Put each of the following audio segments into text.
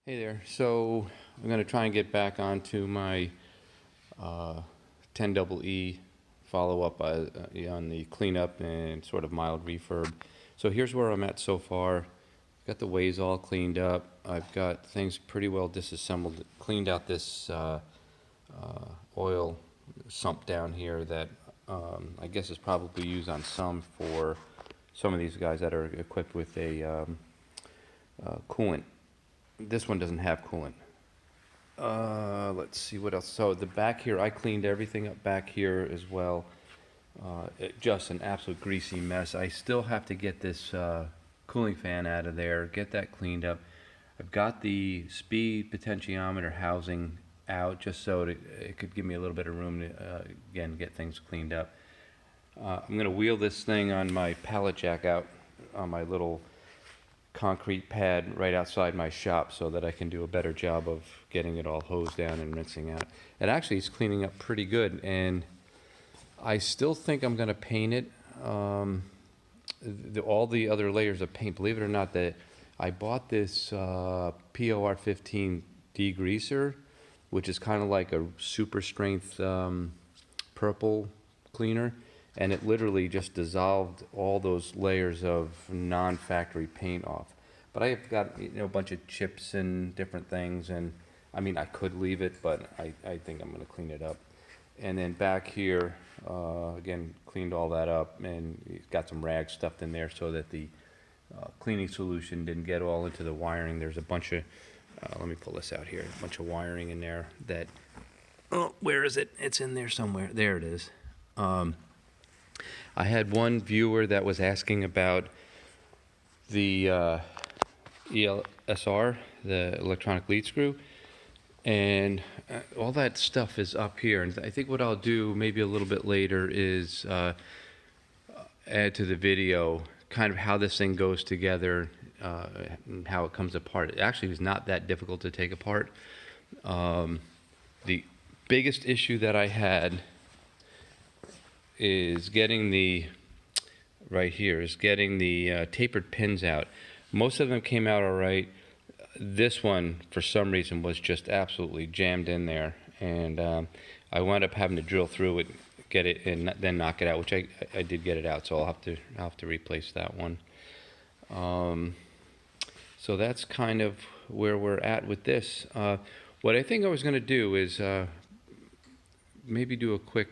Hey there. So I'm going to try and get back onto my 10EE follow-up on the cleanup and sort of mild refurb. So here's where I'm at so far. Got the ways all cleaned up. I've got things pretty well disassembled. Cleaned out this oil sump down here that I guess is probably used on some of these guys that are equipped with a coolant. This one doesn't have coolant. Let's see what else. So the back here, I cleaned everything up back here as well. Just an absolute greasy mess. I still have to get this cooling fan out of there, get that cleaned up. I've got the speed potentiometer housing out just so it could give me a little bit of room to, again, get things cleaned up. I'm going to wheel this thing on my pallet jack out on my little concrete pad right outside my shop so that I can do a better job of getting it all hosed down and rinsing out. It actually is cleaning up pretty good, and I still think I'm going to paint it. All the other layers of paint, believe it or not, that I bought this POR 15 degreaser, which is kind of like a super strength purple cleaner, and it literally just dissolved all those layers of non-factory paint off. But I've got a bunch of chips and different things, and I mean I could leave it, but I think I'm going to clean it up. And then back here, again, cleaned all that up, and got some rags stuffed in there so that the cleaning solution didn't get all into the wiring. There's a bunch of, let me pull this out here, a bunch of wiring in there that, oh, where is it? It's in there somewhere. There it is. I had one viewer that was asking about the ELSR, the electronic lead screw, and all that stuff is up here. And I think what I'll do maybe a little bit later is add to the video kind of how this thing goes together and how it comes apart. It actually is not that difficult to take apart. The biggest issue that I had is getting the tapered pins out. Most of them came out all right. This one, for some reason, was just absolutely jammed in there, and I wound up having to drill through it, get it, and then knock it out, which I did get it out, so I'll have to replace that one. So that's kind of where we're at with this. What I think I was going to do is maybe do a quick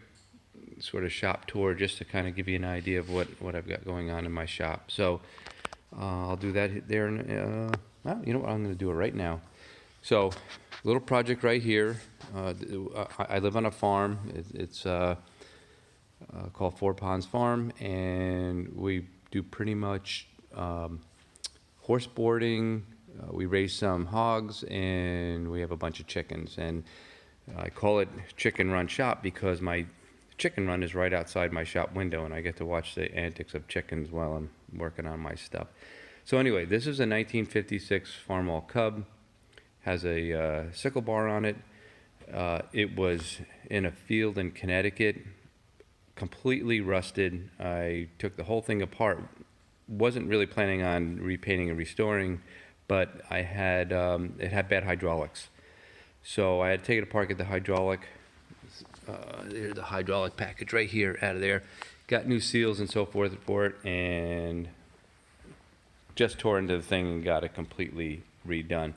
sort of shop tour just to kind of give you an idea of what I've got going on in my shop. So I'll do that there. Well, you know what? I'm going to do it right now. So, little project right here. I live on a farm. It's called Four Ponds Farm, and we do pretty much horse boarding. We raise some hogs, and we have a bunch of chickens. And I call it Chicken Run Shop because my chicken run is right outside my shop window, and I get to watch the antics of chickens while I'm working on my stuff. So anyway, this is a 1956 Farmall Cub. Has a sickle bar on it. It was in a field in Connecticut, completely rusted. I took the whole thing apart. Wasn't really planning on repainting and restoring, but I had it had bad hydraulics. So I had to take it apart, get the hydraulic. There's the hydraulic package right here out of there. Got new seals and so forth for it, and just tore into the thing and got it completely redone.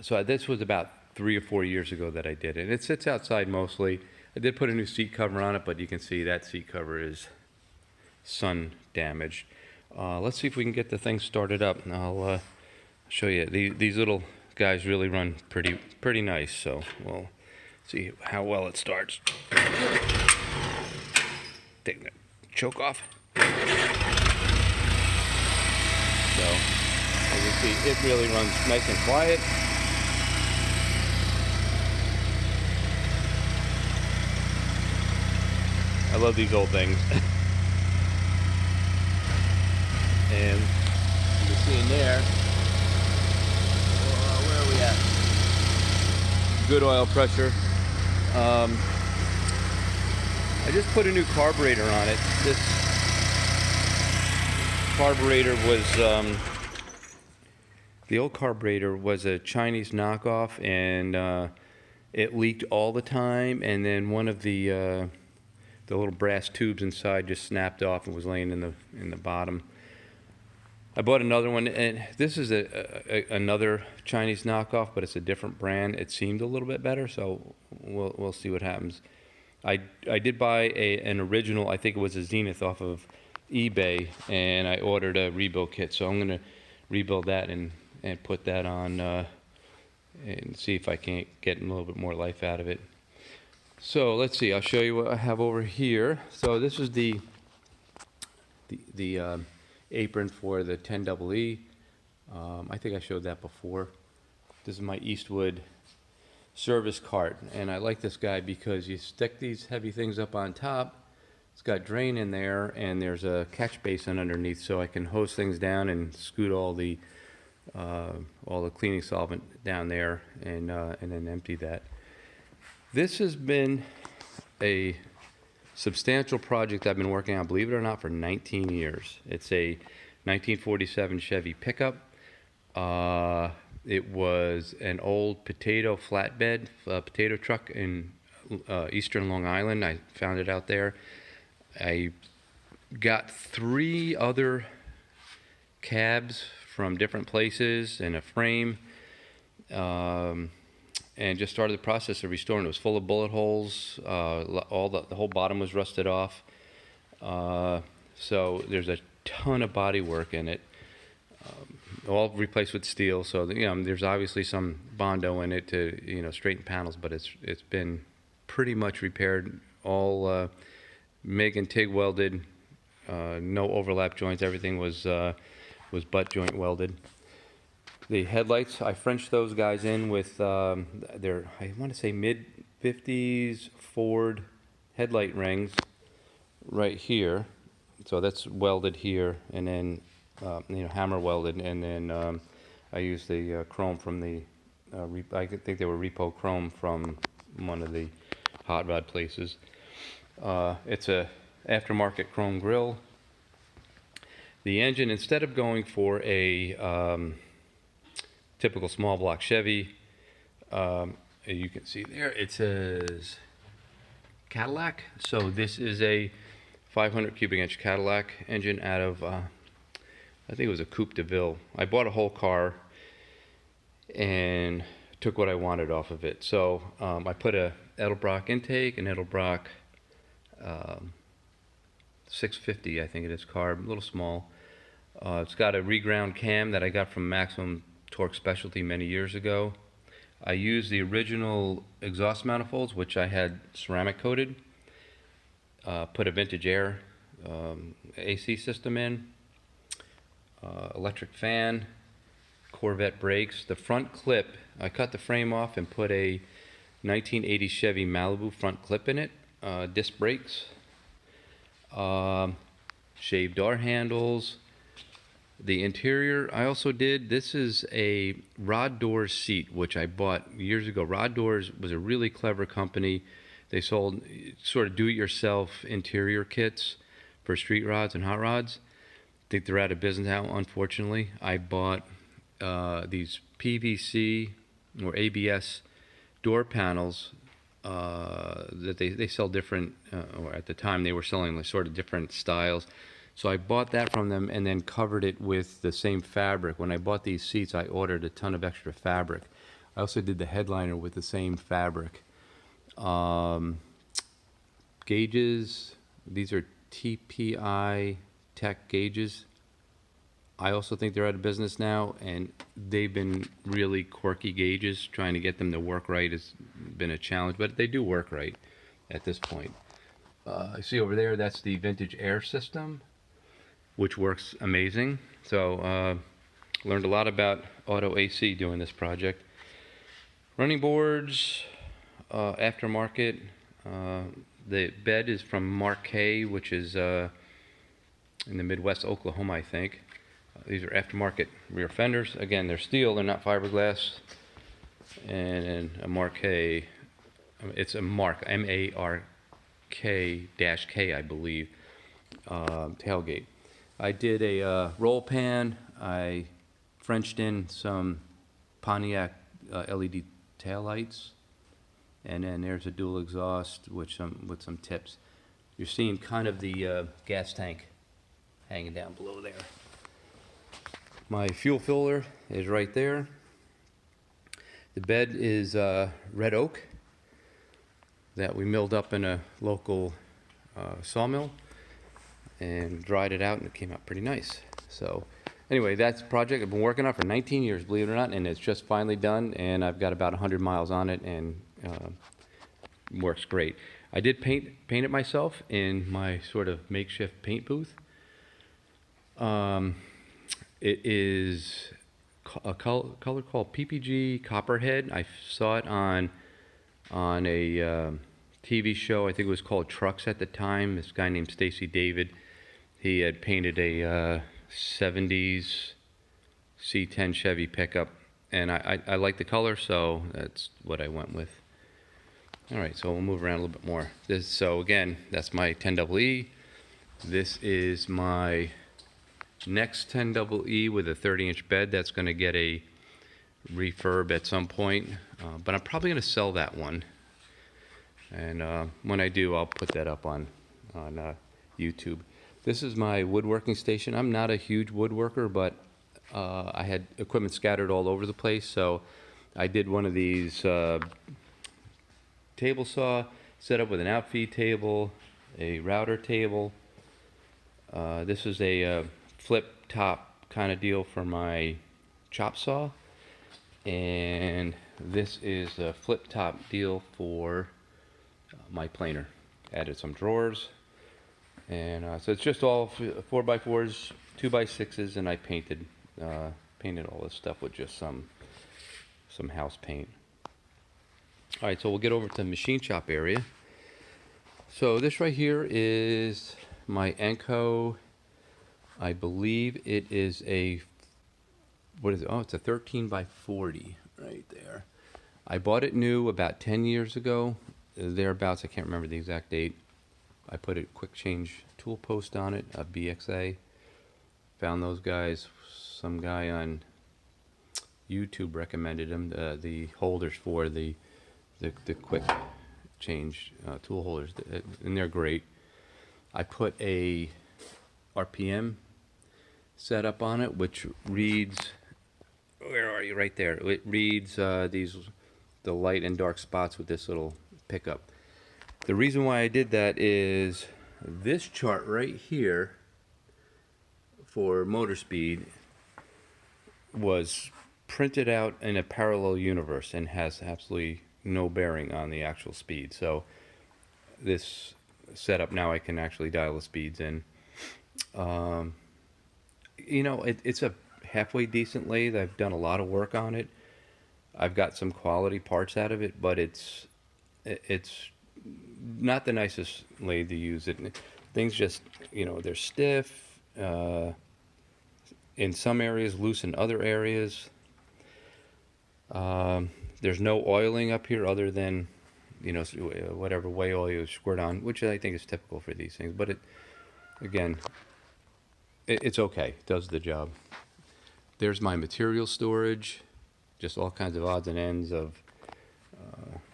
So this was about 3 or 4 years ago that I did it. It sits outside mostly. I did put a new seat cover on it, but you can see that seat cover is sun damaged. Let's see if we can get the thing started up, and I'll show you. These little guys really run pretty nice, so we'll see how well it starts. Take the choke off. So, as you see, it really runs nice and quiet. I love these old things. And you can see in there, where are we at? Good oil pressure. I just put a new carburetor on it. This carburetor was the old carburetor was a Chinese knockoff, and it leaked all the time, and then one of the little brass tubes inside just snapped off and was laying in the bottom. I bought another one, and this is another Chinese knockoff, but it's a different brand. It seemed a little bit better, so we'll see what happens. I did buy an original, I think it was a Zenith off of eBay, and I ordered a rebuild kit, so I'm going to rebuild that and put that on and see if I can't get a little bit more life out of it. So let's see, I'll show you what I have over here. So this is the apron for the 10EE. I think I showed that before. This is my Eastwood service cart, and I like this guy because you stick these heavy things up on top. It's got drain in there, and there's a catch basin underneath, so I can hose things down and scoot all the cleaning solvent down there, and then empty that. This has been a substantial project I've been working on, believe it or not, for 19 years. It's a 1947 Chevy pickup. It was an old potato flatbed, potato truck in eastern Long Island. I found it out there. I got 3 other cabs from different places and a frame, and just started the process of restoring. It was full of bullet holes. The whole bottom was rusted off. So there's a ton of body work in it, all replaced with steel. So there's obviously some Bondo in it to straighten panels, but it's been pretty much repaired. All MIG and TIG welded, no overlap joints. Everything was butt joint welded. The headlights, I Frenched those guys in with their, I want to say mid-50s Ford headlight rings right here. So that's welded here, and then hammer welded, and then I used the chrome from the I think they were repo chrome from one of the hot rod places. It's a aftermarket chrome grille. The engine, instead of going for a typical small block Chevy, you can see there it says Cadillac. So this is a 500 cubic inch Cadillac engine out of I think it was a Coupe de Ville. I bought a whole car and took what I wanted off of it. So I put a Edelbrock intake, an Edelbrock 650, I think it is, carb, a little small. It's got a reground cam that I got from Maximum Torque Specialty many years ago. I used the original exhaust manifolds, which I had ceramic coated. Put a vintage air AC system in, electric fan, Corvette brakes. The front clip, I cut the frame off and put a 1980 Chevy Malibu front clip in it, disc brakes, shaved door handles. The interior I also did. This is a Rod Doors seat, which I bought years ago. Rod Doors was a really clever company. They sold sort of do-it-yourself interior kits for street rods and hot rods. I think they're out of business now, unfortunately. I bought these PVC or ABS door panels that they sell different, or at the time they were selling like sort of different styles. So I bought that from them and then covered it with the same fabric. When I bought these seats, I ordered a ton of extra fabric. I also did the headliner with the same fabric. Gauges, these are TPI Tech gauges. I also think they're out of business now, and they've been really quirky gauges. Trying to get them to work right has been a challenge, but they do work right at this point. I see over there, that's the vintage air system, which works amazing. So learned a lot about auto AC doing this project. Running boards, aftermarket. The bed is from Mark K, which is in the Midwest, Oklahoma, I think. These are aftermarket rear fenders. Again, they're steel, they're not fiberglass. And a Mark K, it's a Mark, M-A-R-K-K, I believe, tailgate. I did a roll pan. I Frenched in some Pontiac LED taillights, and then there's a dual exhaust with some tips. You're seeing kind of the gas tank hanging down below there. My fuel filler is right there. The bed is red oak that we milled up in a local sawmill and dried it out, and it came out pretty nice. So anyway, that's a project I've been working on for 19 years, believe it or not, and it's just finally done, and I've got about 100 miles on it, and works great. I did paint it myself in my sort of makeshift paint booth. It is a color called PPG Copperhead. I saw it on a TV show. I think it was called Trucks at the time. This guy named Stacy David, he had painted a 70s C10 Chevy pickup, and I like the color, so that's what I went with. All right, so we'll move around a little bit more. So again, that's my 10EE. This is my next 10EE with a 30-inch bed. That's going to get a refurb at some point, but I'm probably going to sell that one. And when I do, I'll put that up on YouTube. This is my woodworking station. I'm not a huge woodworker, but I had equipment scattered all over the place, so I did one of these table saw set up with an outfeed table, a router table. This is a flip top kind of deal for my chop saw, and this is a flip top deal for my planer. Added some drawers, and so it's just all 4x4s, 2x6s, and I painted all this stuff with just some house paint. All right, so we'll get over to the machine shop area. So this right here is my Enco. I believe it is a, what is it? Oh, it's a 13x40 right there. I bought it new about 10 years ago, thereabouts. I can't remember the exact date. I put a quick change tool post on it, a BXA. Found those guys. Some guy on YouTube recommended them, the holders for the quick change tool holders, and they're great. I put a RPM setup on it, which reads, where are you? Right there. It reads the light and dark spots with this little pickup. The reason why I did that is this chart right here for motor speed was printed out in a parallel universe and has absolutely no bearing on the actual speed. So this setup, now I can actually dial the speeds in. You know, it's a halfway decent lathe. I've done a lot of work on it. I've got some quality parts out of it, but it's not the nicest lathe to use. Things just, you know, they're stiff in some areas, loose in other areas. There's no oiling up here other than, you know, whatever way oil you squirt on, which I think is typical for these things. But it's okay. It does the job. There's my material storage, just all kinds of odds and ends of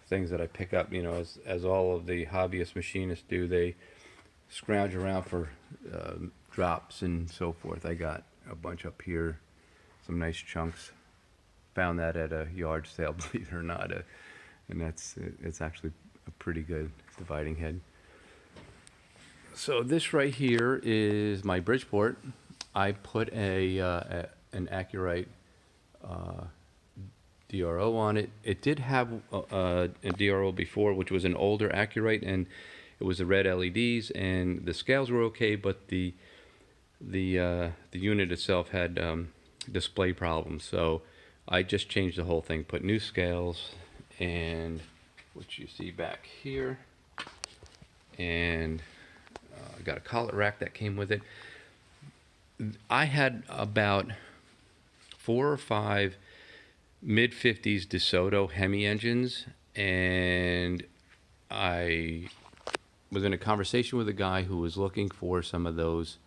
things that I pick up. You know, as all of the hobbyist machinists do, they scrounge around for drops and so forth. I got a bunch up here, some nice chunks. Found that at a yard sale, believe it or not, and it's actually a pretty good dividing head. So this right here is my Bridgeport. I put an Accurite DRO on it. It did have a DRO before, which was an older Accurite, and it was the red LEDs, and the scales were okay, but the unit itself had display problems. So I just changed the whole thing, put new scales, and what you see back here, and I got a collet rack that came with it. I had about 4 or 5 mid-50s DeSoto Hemi engines, and I was in a conversation with a guy who was looking for some of those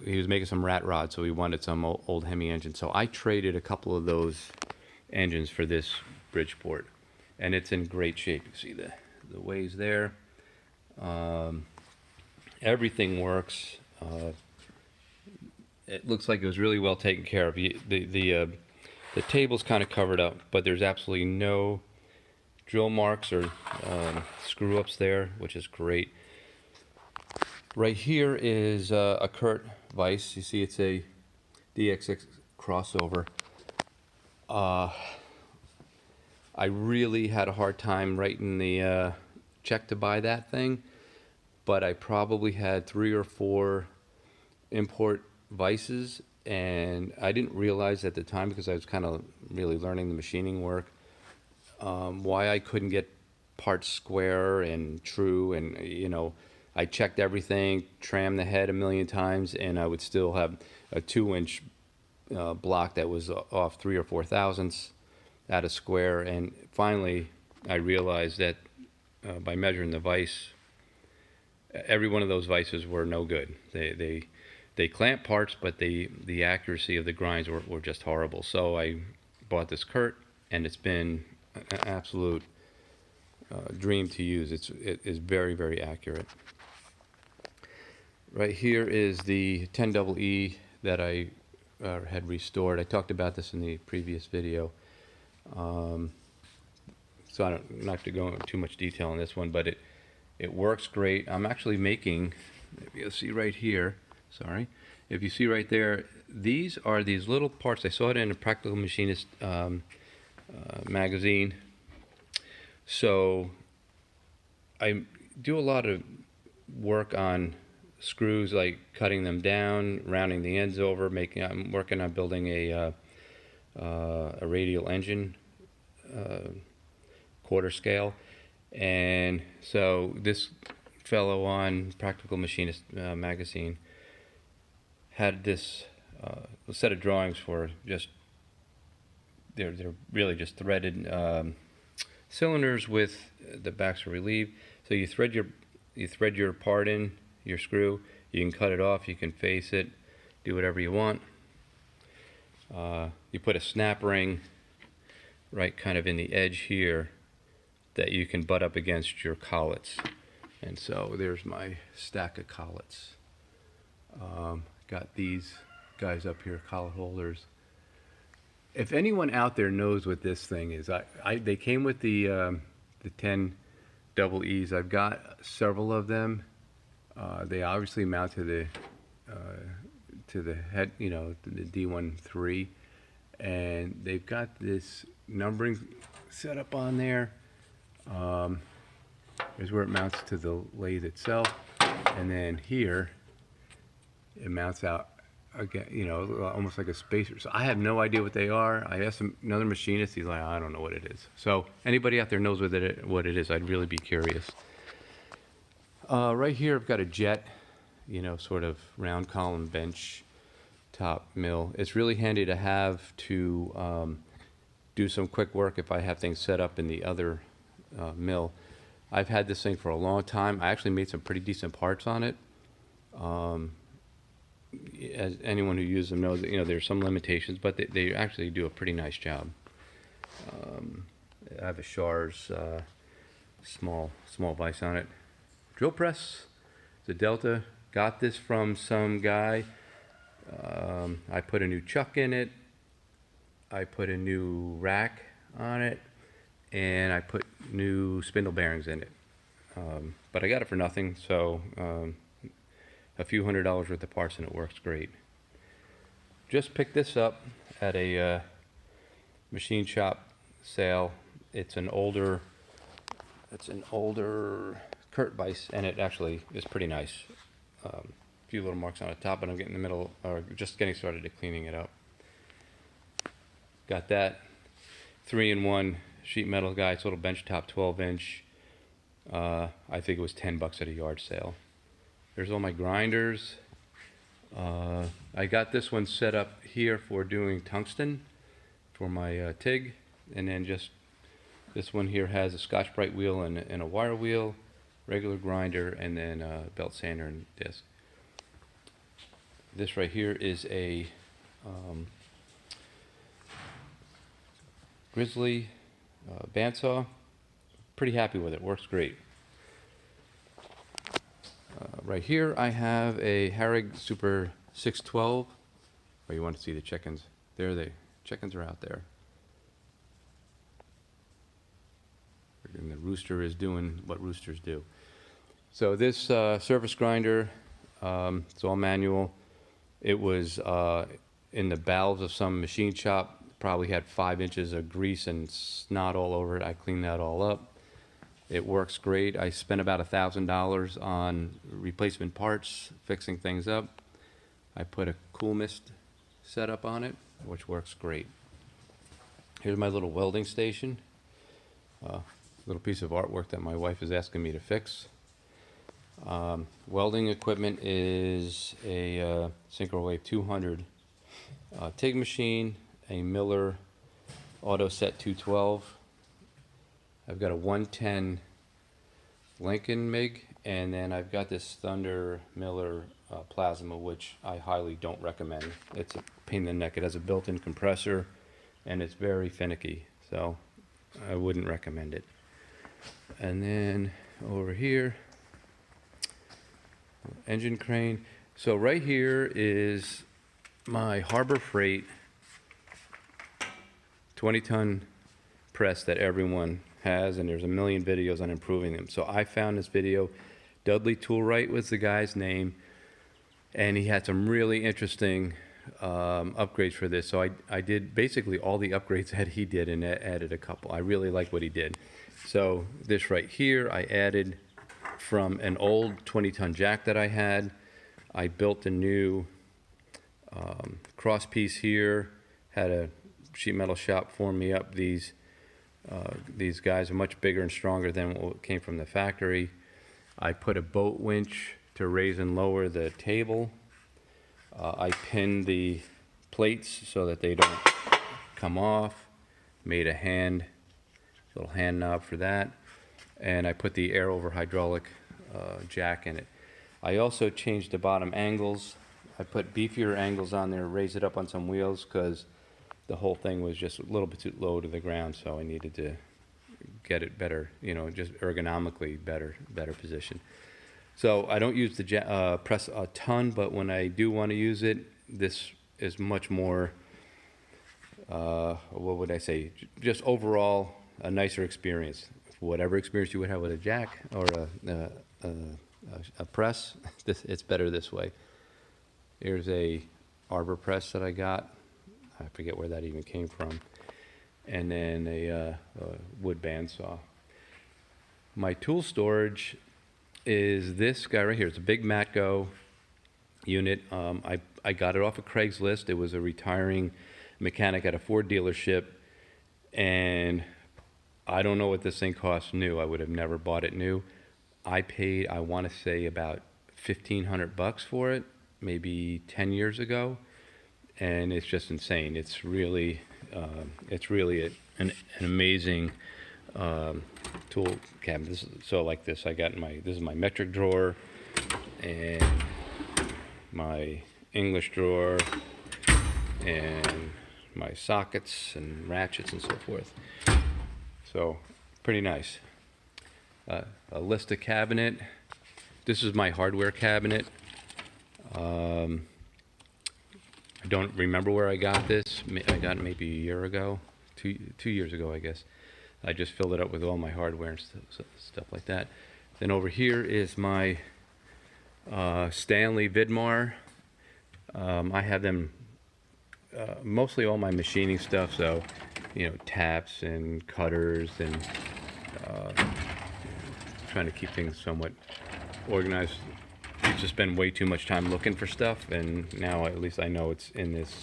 he was making some rat rods, so he wanted some old Hemi engine. So I traded a couple of those engines for this Bridgeport, and it's in great shape. You see the ways there. Everything works. It looks like it was really well taken care of. The table's kind of covered up, but there's absolutely no drill marks or screw ups there, which is great. Right here is a Kurt vise. You see it's a DX6 crossover. I really had a hard time writing the check to buy that thing, but I probably had 3 or 4 import vices, and I didn't realize at the time, because I was kind of really learning the machining work, why I couldn't get parts square and true. And I checked everything, trammed the head a million times, and I would still have a 2-inch block that was off 3 or 4 thousandths out of square. And finally I realized that by measuring the vise, every one of those vices were no good. They clamp parts, but the accuracy of the grinds were just horrible. So I bought this Kurt, and it's been an absolute dream to use. It is very, very accurate. Right here is the 10EE that I had restored. I talked about this in the previous video. So I'm not to go into too much detail on this one, but it works great. I'm actually making, if you'll see right here, sorry, if you see right there, these are these little parts. I saw it in a Practical Machinist magazine. So I do a lot of work on screws, like cutting them down, rounding the ends over, I'm working on building a radial engine, quarter scale. And so this fellow on Practical Machinist magazine had this set of drawings for just, they're really just threaded cylinders with the backs are relieved. So you thread your part in, your screw, you can cut it off, you can face it, do whatever you want. You put a snap ring right kind of in the edge here that you can butt up against your collets. And so there's my stack of collets. Got these guys up here, collet holders. If anyone out there knows what this thing is, they came with the 10 double E's. I've got several of them. They obviously mount to the head, the D13, and they've got this numbering set up on there. Here's where it mounts to the lathe itself, and then here it mounts out again, almost like a spacer. So I have no idea what they are. I asked another machinist, he's like, I don't know what it is. So anybody out there knows what it is, I'd really be curious. Right here I've got a jet, sort of round column bench top mill. It's really handy to have to do some quick work if I have things set up in the other mill. I've had this thing for a long time. I actually made some pretty decent parts on it. As anyone who uses them knows, there's some limitations, but they actually do a pretty nice job. I have a Schar's small vise on it. Drill press, the Delta. Got this from some guy. I put a new chuck in it. I put a new rack on it, and I put new spindle bearings in it. But I got it for nothing, so a few $100s worth of parts, and it works great. Just picked this up at a machine shop sale. It's an older Kurt vise, and it actually is pretty nice. A few little marks on the top, but I'm getting in the middle, or just getting started to cleaning it up. Got that 3-in-1 sheet metal guy. It's a little bench top, 12-inch. I think it was $10 at a yard sale. There's all my grinders. I got this one set up here for doing tungsten for my TIG, and then just this one here has a Scotch-Brite wheel and a wire wheel, regular grinder, and then a belt sander and disc. This right here is a Grizzly bandsaw. Pretty happy with it, works great. Right here I have a Harrig Super 612. Oh, you want to see the chickens? There they, chickens are out there. And the rooster is doing what roosters do. So this surface grinder, it's all manual. It was in the bowels of some machine shop, probably had 5 inches of grease and snot all over it. I cleaned that all up. It works great. I spent about $1,000 on replacement parts, fixing things up. I put a cool mist setup on it, which works great. Here's my little welding station. Little piece of artwork that my wife is asking me to fix. Welding equipment is a Synchro-Wave 200 TIG machine, a Miller AutoSet 212. I've got a 110 Lincoln MIG, and then I've got this Thunder Miller Plasma, which I highly don't recommend. It's a pain in the neck. It has a built-in compressor, and it's very finicky, so I wouldn't recommend it. And then over here, engine crane. So right here is my Harbor Freight 20-ton press that everyone has, and there's a million videos on improving them. So I found this video. Dudley Toolwright was the guy's name, and he had some really interesting upgrades for this. So I did basically all the upgrades that he did and added a couple. I really like what he did. So this right here I added from an old 20-ton jack that I had. I built a new cross piece here, had a sheet metal shop form me up these guys are much bigger and stronger than what came from the factory. I put a boat winch to raise and lower the table. I pinned the plates so that they don't come off. Made a little hand knob for that. And I put the air over hydraulic jack in it. I also changed the bottom angles. I put beefier angles on there, raised it up on some wheels because the whole thing was just a little bit too low to the ground, so I needed to get it better, you know, just ergonomically better position. So I don't use the press a ton, but when I do want to use it, this is much more, what would I say, just overall a nicer experience. Whatever experience you would have with a jack or a press, it's better this way. Here's a arbor press that I got. I forget where that even came from. And then a wood bandsaw. My tool storage is this guy right here. It's a big Matco unit. I got it off of Craigslist. It was a retiring mechanic at a Ford dealership, and I don't know what this thing costs new. I would have never bought it new. I paid, I want to say, about $1,500 for it, maybe 10 years ago. And it's just insane. It's really an amazing tool cabinet. So like this, I got this is my metric drawer and my English drawer and my sockets and ratchets and so forth. So pretty nice. A Lista cabinet. This is my hardware cabinet. I don't remember where I got this. I got it maybe a year ago, two years ago, I guess. I just filled it up with all my hardware and stuff like that. Then over here is my Stanley Vidmar. I have them, mostly all my machining stuff, so, you know, taps and cutters and trying to keep things somewhat organized. I used to spend way too much time looking for stuff, and now at least I know it's in this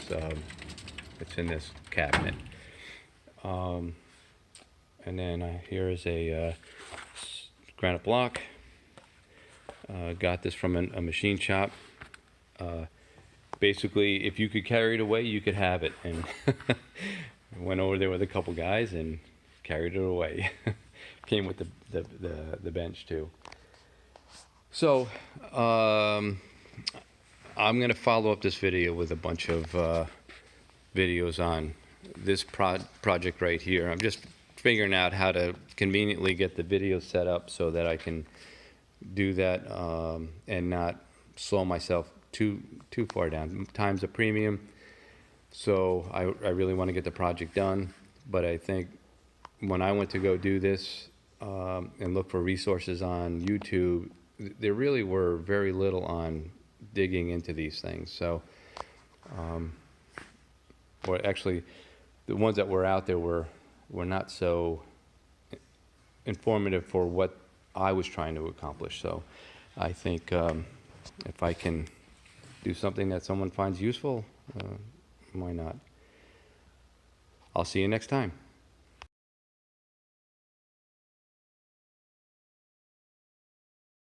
cabinet. And then here is a granite block. Got this from a machine shop. Basically, if you could carry it away, you could have it. And went over there with a couple guys and carried it away. Came with the bench too. So I'm going to follow up this video with a bunch of videos on this project right here. I'm just figuring out how to conveniently get the video set up so that I can do that and not slow myself too far down. Time's a premium, so I really want to get the project done. But I think when I went to go do this and look for resources on YouTube, there really were very little on digging into these things. So, or actually, the ones that were out there were not so informative for what I was trying to accomplish. So, I think if I can do something that someone finds useful, why not? I'll see you next time.